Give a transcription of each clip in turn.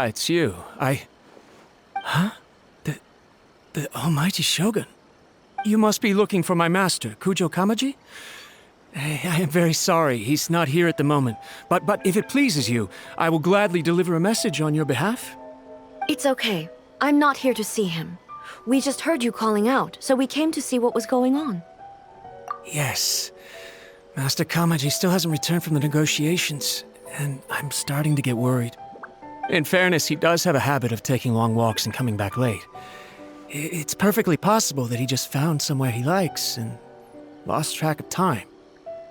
it's you. Huh? The almighty Shogun. You must be looking for my master, Kujo Kamaji? I am very sorry, he's not here at the moment. But if it pleases you, I will gladly deliver a message on your behalf. It's okay. I'm not here to see him. We just heard you calling out, so we came to see what was going on. Yes. Master Kamaji still hasn't returned from the negotiations, and I'm starting to get worried. In fairness, he does have a habit of taking long walks and coming back late. It's perfectly possible that he just found somewhere he likes and lost track of time.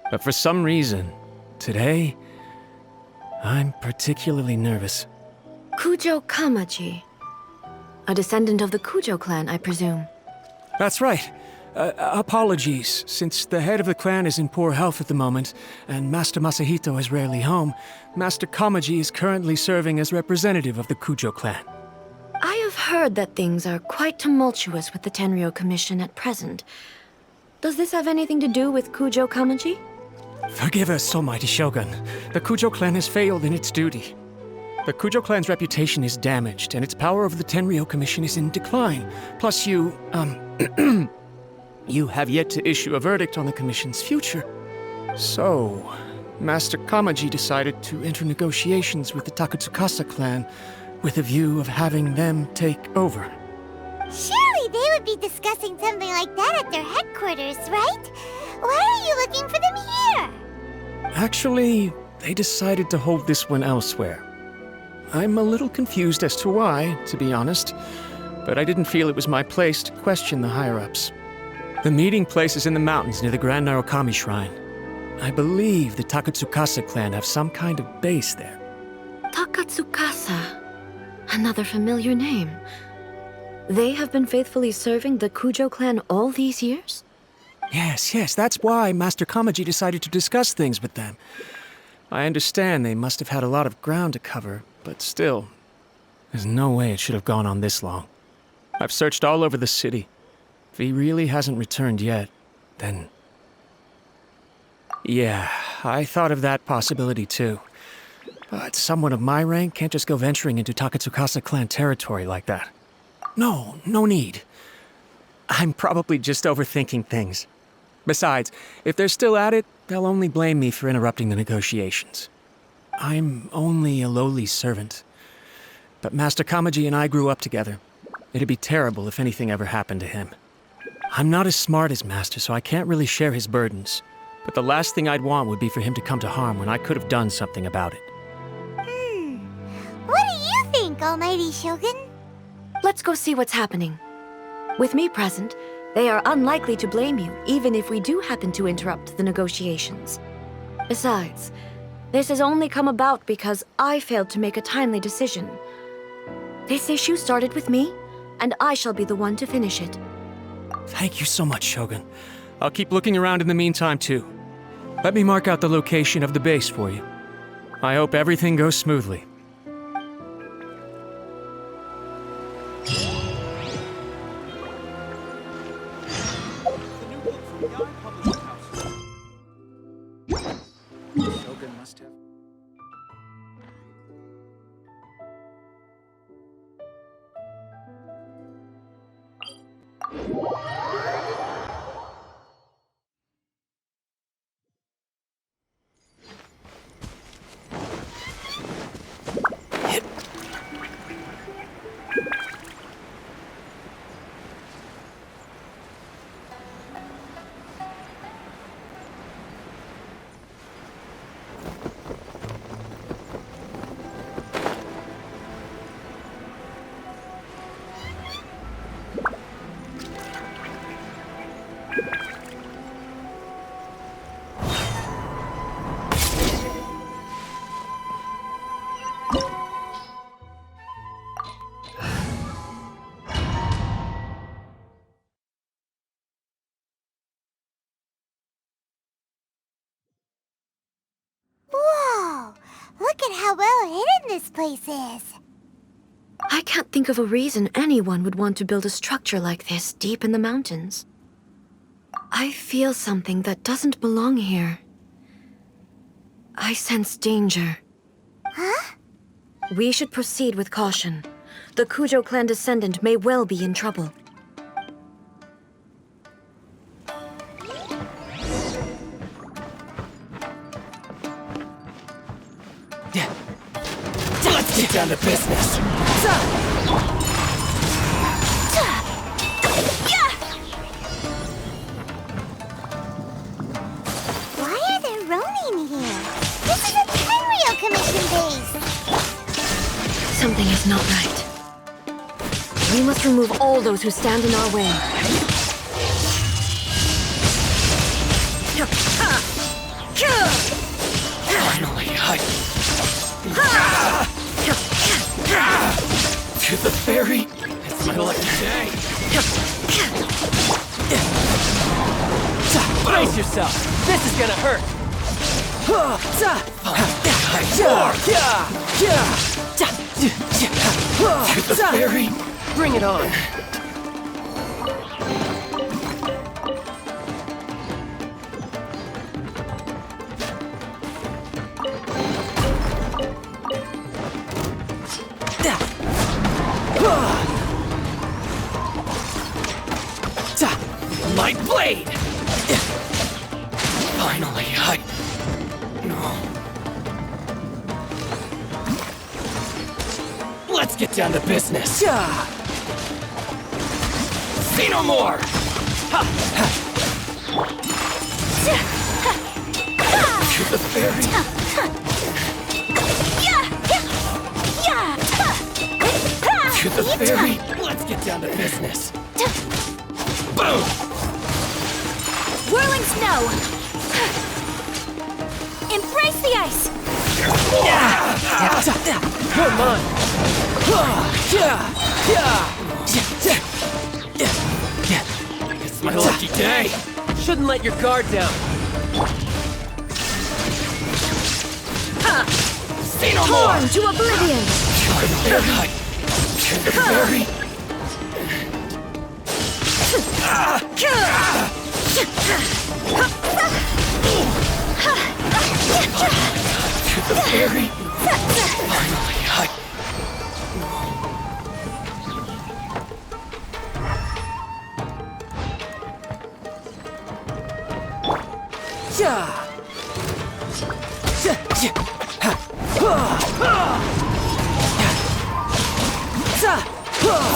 But for some reason, today, I'm particularly nervous. Kujo Kamaji. A descendant of the Kujo clan, I presume. That's right. Apologies, since the head of the clan is in poor health at the moment, and Master Masahito is rarely home, Master Kamaji is currently serving as representative of the Kujo clan. I have heard that things are quite tumultuous with the Tenryou Commission at present. Does this have anything to do with Kujo Kamaji? Forgive us, almighty Shogun. The Kujo clan has failed in its duty. The Kujo clan's reputation is damaged, and its power over the Tenryou Commission is in decline. Plus you, you have yet to issue a verdict on the Commission's future. So, Master Kamaji decided to enter negotiations with the Takatsukasa clan with a view of having them take over. Surely they would be discussing something like that at their headquarters, right? Why are you looking for them here? Actually, they decided to hold this one elsewhere. I'm a little confused as to why, to be honest, but I didn't feel it was my place to question the higher-ups. The meeting place is in the mountains near the Grand Narukami Shrine. I believe the Takatsukasa clan have some kind of base there. Takatsukasa. Another familiar name. They have been faithfully serving the Kujo clan all these years? Yes, that's why Master Kamaji decided to discuss things with them. I understand they must have had a lot of ground to cover, but still, there's no way it should have gone on this long. I've searched all over the city. If he really hasn't returned yet, then... Yeah, I thought of that possibility too. But someone of my rank can't just go venturing into Takatsukasa clan territory like that. No need. I'm probably just overthinking things. Besides, if they're still at it, they'll only blame me for interrupting the negotiations. I'm only a lowly servant. But Master Kamaji and I grew up together. It'd be terrible if anything ever happened to him. I'm not as smart as Master, so I can't really share his burdens. But the last thing I'd want would be for him to come to harm when I could have done something about it. What do you think, almighty Shogun? Let's go see what's happening. With me present, they are unlikely to blame you, even if we do happen to interrupt the negotiations. Besides, this has only come about because I failed to make a timely decision. This issue started with me, and I shall be the one to finish it. Thank you so much, Shogun. I'll keep looking around in the meantime, too. Let me mark out the location of the base for you. I hope everything goes smoothly. Shogun must have... Whoa! Look at how well hidden this place is. I can't think of a reason anyone would want to build a structure like this deep in the mountains. I feel something that doesn't belong here. I sense danger. Huh? We should proceed with caution. The Kujo clan descendant may well be in trouble. Let's get down to business. Why are there Ronin here? This is a Tenryou Commission base! Something is not right. We must remove all those who stand in our way. Finally, to the ferry. It's my lucky day. Brace yourself. This is gonna hurt. To the ferry. Bring it on. My blade! Finally, No. Let's get down to business. Say no more! To the ferry. To the ferry. Let's get down to business. Boom! Whirling snow! Embrace the ice! Come on! It's my lucky day! Shouldn't let your guard down. Say no more! Torn to oblivion! To the ferry! To the ferry! Finally,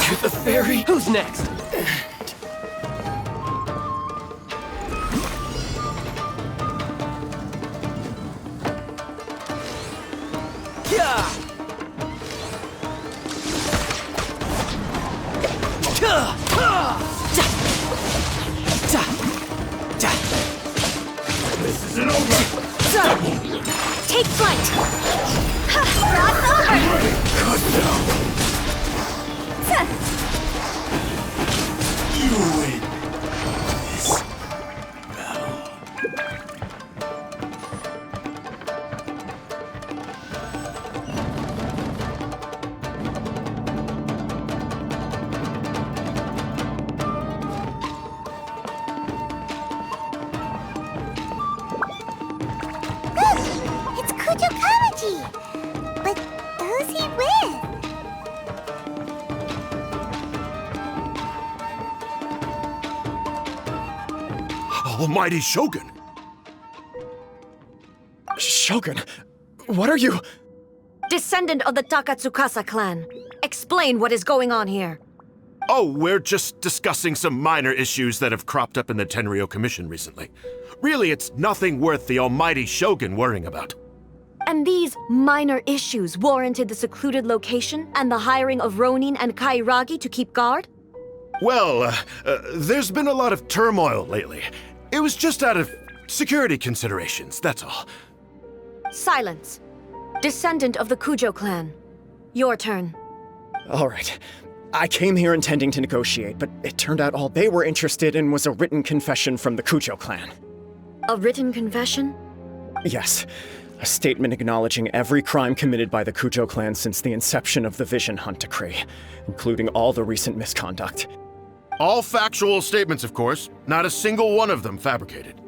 To the ferry? Who's next? This isn't over. Take flight! Rock's over! Good now. You win this battle. Look! It's Kujo Kamaji! But who's he with? Almighty Shogun! Shogun, what are you? Descendant of the Takatsukasa clan. Explain what is going on here. Oh, we're just discussing some minor issues that have cropped up in the Tenryou Commission recently. Really, it's nothing worth the Almighty Shogun worrying about. And these minor issues warranted the secluded location and the hiring of Ronin and Kairagi to keep guard? Well, there's been a lot of turmoil lately. It was just out of security considerations, that's all. Silence. Descendant of the Kujo clan. Your turn. All right. I came here intending to negotiate, but it turned out all they were interested in was a written confession from the Kujo clan. A written confession? Yes. A statement acknowledging every crime committed by the Kujo clan since the inception of the Vision Hunt Decree, including all the recent misconduct. All factual statements, of course. Not a single one of them fabricated.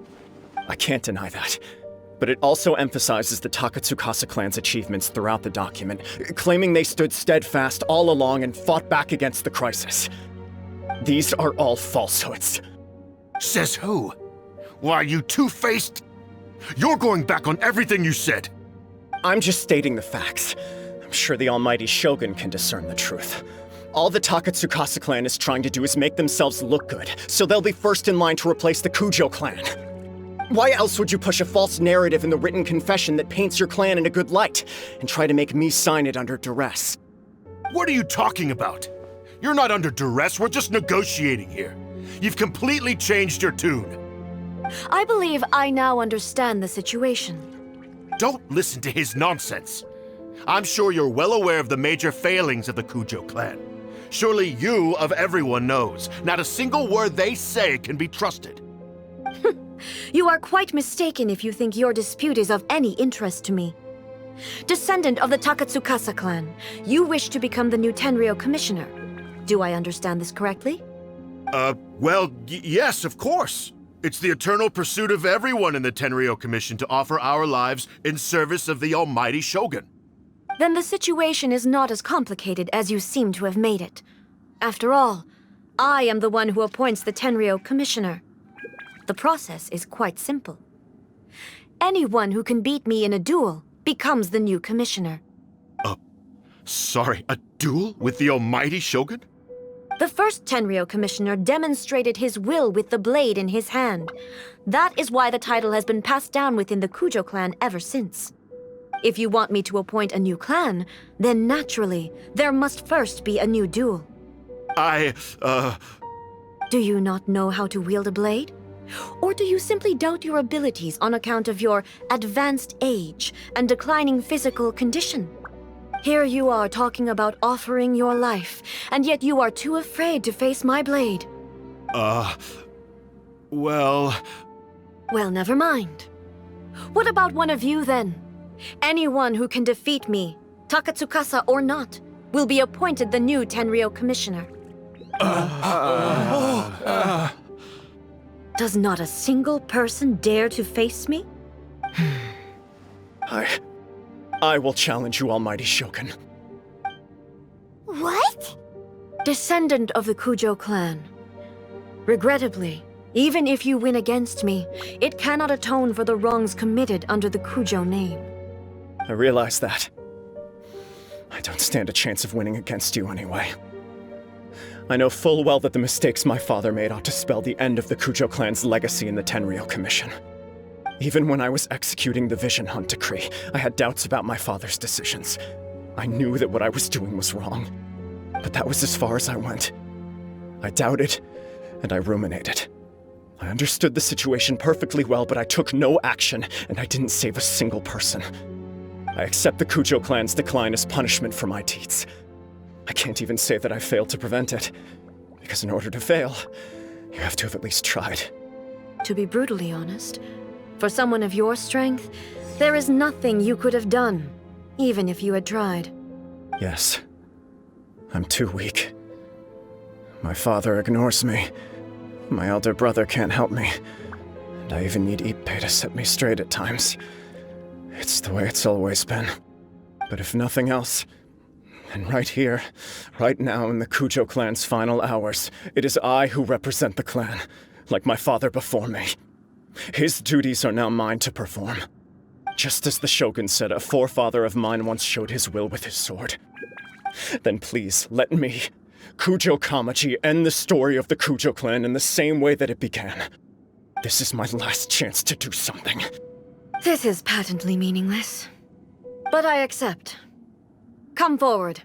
I can't deny that. but it also emphasizes the Takatsukasa clan's achievements throughout the document, claiming they stood steadfast all along and fought back against the crisis. These are all falsehoods. Says who? Why, you two-faced... You're going back on everything you said. I'm just stating the facts. I'm sure the almighty Shogun can discern the truth. All the Takatsukasa clan is trying to do is make themselves look good, so they'll be first in line to replace the Kujo clan. Why else would you push a false narrative in the written confession that paints your clan in a good light, and try to make me sign it under duress? What are you talking about? You're not under duress, we're just negotiating here. You've completely changed your tune. I believe I now understand the situation. Don't listen to his nonsense. I'm sure you're well aware of the major failings of the Kujo clan. Surely you, of everyone, knows not a single word they say can be trusted. You are quite mistaken if you think your dispute is of any interest to me. Descendant of the Takatsukasa clan, you wish to become the new Tenryou commissioner. Do I understand this correctly? Well, yes, of course. It's the eternal pursuit of everyone in the Tenryou Commission to offer our lives in service of the almighty Shogun. Then the situation is not as complicated as you seem to have made it. After all, I am the one who appoints the Tenryou commissioner. The process is quite simple. Anyone who can beat me in a duel becomes the new commissioner. Sorry, a duel with the almighty Shogun? The first Tenryou commissioner demonstrated his will with the blade in his hand. That is why the title has been passed down within the Kujo clan ever since. If you want me to appoint a new clan, then naturally, there must first be a new duel. Do you not know how to wield a blade? Or do you simply doubt your abilities on account of your advanced age and declining physical condition? Here you are talking about offering your life, and yet you are too afraid to face my blade. Well, never mind. What about one of you, then? Anyone who can defeat me, Takatsukasa or not, will be appointed the new Tenryou commissioner. Does not a single person dare to face me? I will challenge you, almighty Shogun. What? Descendant of the Kujo clan. Regrettably, even if you win against me, it cannot atone for the wrongs committed under the Kujo name. I realize that. I don't stand a chance of winning against you anyway. I know full well that the mistakes my father made ought to spell the end of the Kujo clan's legacy in the Tenryou Commission. Even when I was executing the Vision Hunt decree, I had doubts about my father's decisions. I knew that what I was doing was wrong. But that was as far as I went. I doubted, and I ruminated. I understood the situation perfectly well, but I took no action, and I didn't save a single person. I accept the Kujo clan's decline as punishment for my deeds. I can't even say that I failed to prevent it, because in order to fail, you have to have at least tried. To be brutally honest, for someone of your strength, there is nothing you could have done, even if you had tried. Yes. I'm too weak. My father ignores me. My elder brother can't help me. And I even need Ippei to set me straight at times. It's the way it's always been. But if nothing else, then right here, right now in the Kujo clan's final hours, it is I who represent the clan, like my father before me. His duties are now mine to perform. Just as the Shogun said, a forefather of mine once showed his will with his sword. Then please, let me, Kujo Kamaji, end the story of the Kujo clan in the same way that it began. This is my last chance to do something. This is patently meaningless. But I accept. Come forward.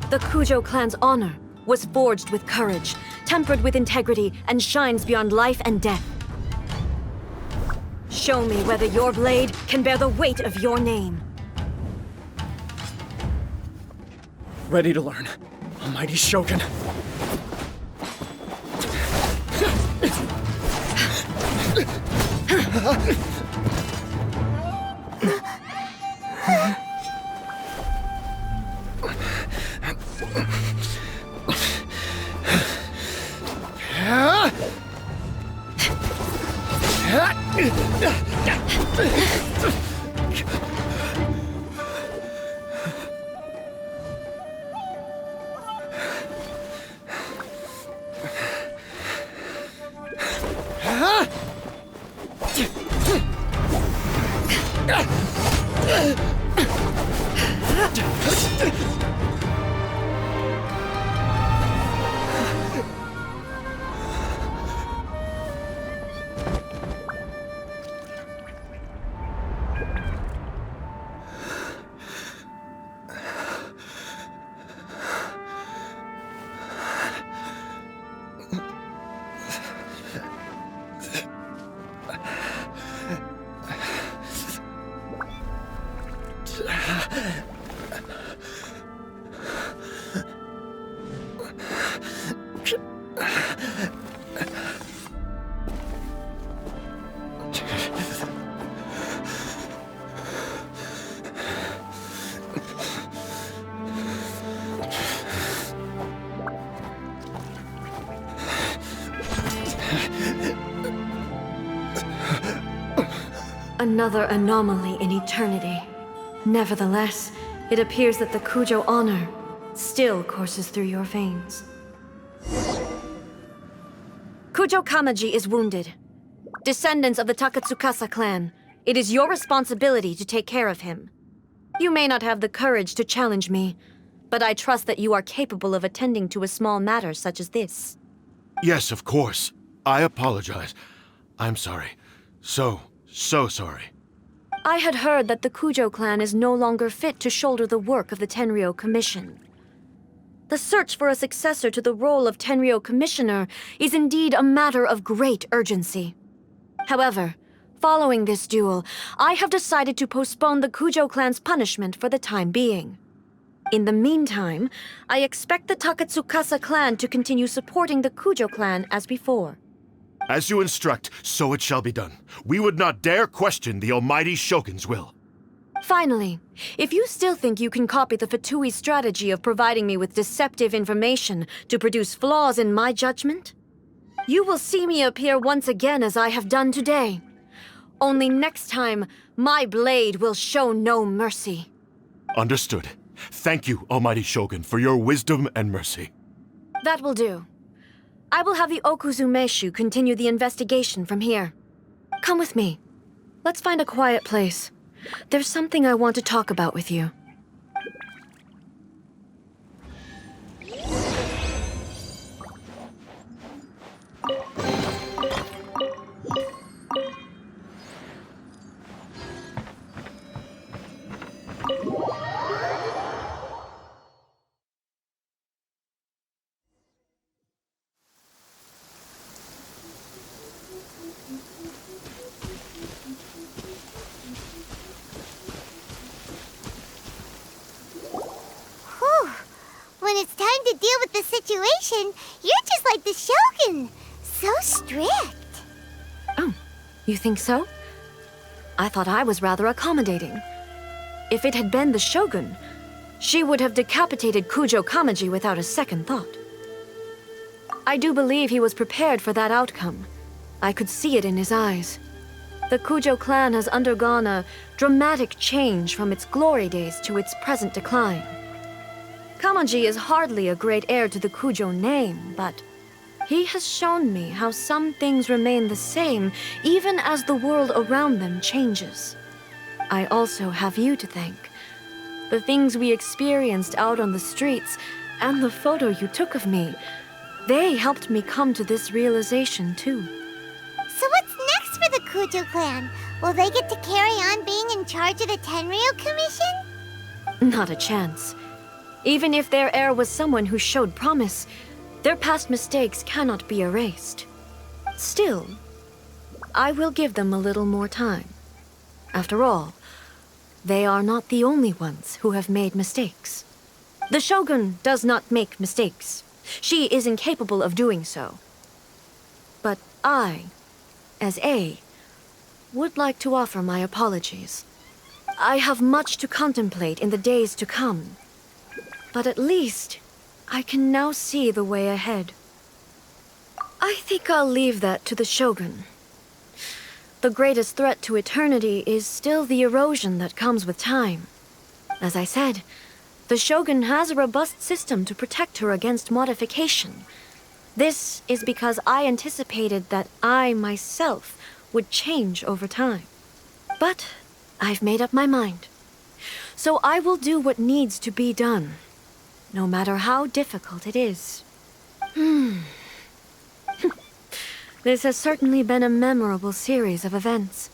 The Kujo clan's honor was forged with courage, tempered with integrity, and shines beyond life and death. Show me whether your blade can bear the weight of your name. Ready to learn, almighty Shogun. Another anomaly in eternity. Nevertheless, it appears that the Kujo honor still courses through your veins. Kujo Kamaji is wounded. Descendants of the Takatsukasa clan, it is your responsibility to take care of him. You may not have the courage to challenge me, but I trust that you are capable of attending to a small matter such as this. Yes, of course. I apologize. I'm sorry. So sorry. I had heard that the Kujo clan is no longer fit to shoulder the work of the Tenryou Commission. The search for a successor to the role of Tenryou Commissioner is indeed a matter of great urgency. However, following this duel, I have decided to postpone the Kujo clan's punishment for the time being. In the meantime, I expect the Takatsukasa clan to continue supporting the Kujo clan as before. As you instruct, so it shall be done. We would not dare question the almighty Shogun's will. Finally, if you still think you can copy the Fatui strategy of providing me with deceptive information to produce flaws in my judgment, you will see me appear once again as I have done today. Only next time, my blade will show no mercy. Understood. Thank you, almighty Shogun, for your wisdom and mercy. That will do. I will have the Okuzumeshu continue the investigation from here. Come with me. Let's find a quiet place. There's something I want to talk about with you. When it's time to deal with the situation, you're just like the Shogun. So strict. Oh, you think so? I thought I was rather accommodating. If it had been the Shogun, she would have decapitated Kujo Kamaji without a second thought. I do believe he was prepared for that outcome. I could see it in his eyes. The Kujo clan has undergone a dramatic change from its glory days to its present decline. Kamaji is hardly a great heir to the Kujo name, but he has shown me how some things remain the same even as the world around them changes. I also have you to thank. The things we experienced out on the streets and the photo you took of me, they helped me come to this realization too. So what's next for the Kujo clan? Will they get to carry on being in charge of the Tenryou Commission? Not a chance. Even if their heir was someone who showed promise, their past mistakes cannot be erased. Still, I will give them a little more time. After all, they are not the only ones who have made mistakes. The Shogun does not make mistakes. She is incapable of doing so. But I, as A, would like to offer my apologies. I have much to contemplate in the days to come, but at least I can now see the way ahead. I think I'll leave that to the Shogun. The greatest threat to eternity is still the erosion that comes with time. As I said, the Shogun has a robust system to protect her against modification. This is because I anticipated that I myself would change over time. But I've made up my mind. So I will do what needs to be done, no matter how difficult it is. This has certainly been a memorable series of events.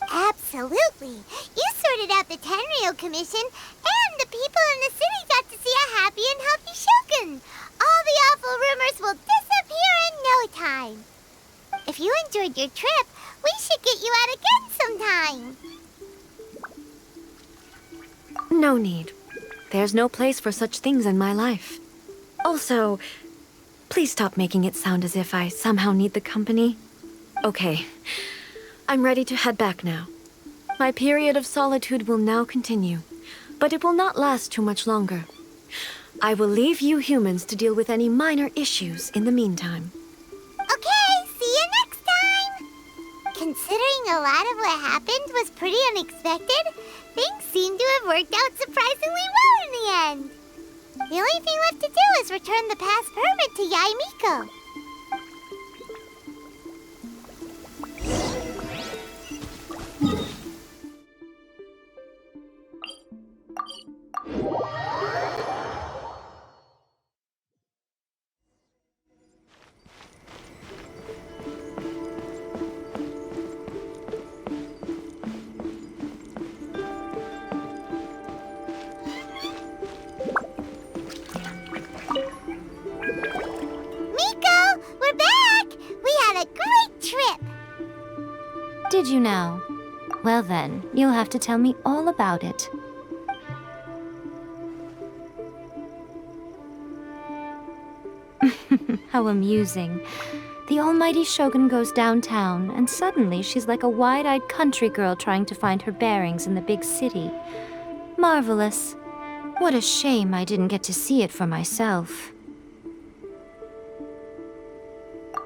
Absolutely. You sorted out the Tenryou Commission, and the people in the city got to see a happy and healthy Shogun. All the awful rumors will disappear in no time. If you enjoyed your trip, we should get you out again sometime. No need. There's no place for such things in my life. Also, please stop making it sound as if I somehow need the company. Okay, I'm ready to head back now. My period of solitude will now continue, but it will not last too much longer. I will leave you humans to deal with any minor issues in the meantime. Okay, see you next time! Considering a lot of what happened was pretty unexpected, things seem to have worked out surprisingly well in the end. The only thing left to do is return the past permit to Yae Miko. Miko, we're back! We had a great trip! Did you now? Well then, you'll have to tell me all about it. How amusing. The almighty Shogun goes downtown, and suddenly she's like a wide-eyed country girl trying to find her bearings in the big city. Marvelous. What a shame I didn't get to see it for myself.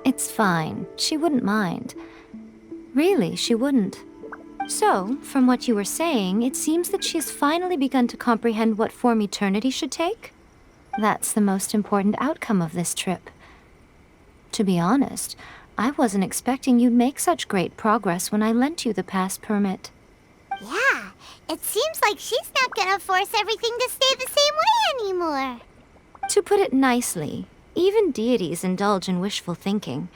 It's fine. She wouldn't mind. Really, she wouldn't. So, from what you were saying, it seems that she has finally begun to comprehend what form eternity should take? That's the most important outcome of this trip. To be honest, I wasn't expecting you'd make such great progress when I lent you the pass permit. Yeah, it seems like she's not gonna force everything to stay the same way anymore. To put it nicely, even deities indulge in wishful thinking.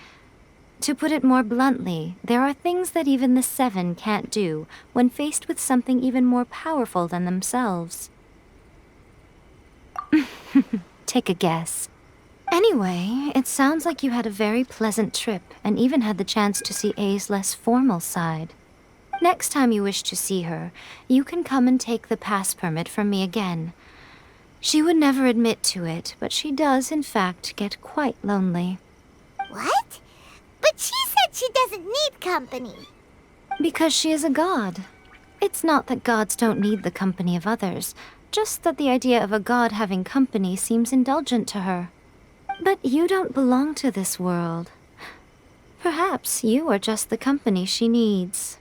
To put it more bluntly, there are things that even the Seven can't do when faced with something even more powerful than themselves. Take a guess. Anyway, it sounds like you had a very pleasant trip and even had the chance to see A's less formal side. Next time you wish to see her, you can come and take the pass permit from me again. She would never admit to it, but she does, in fact, get quite lonely. What? But she said she doesn't need company. Because she is a god. It's not that gods don't need the company of others, just that the idea of a god having company seems indulgent to her. But you don't belong to this world. Perhaps you are just the company she needs.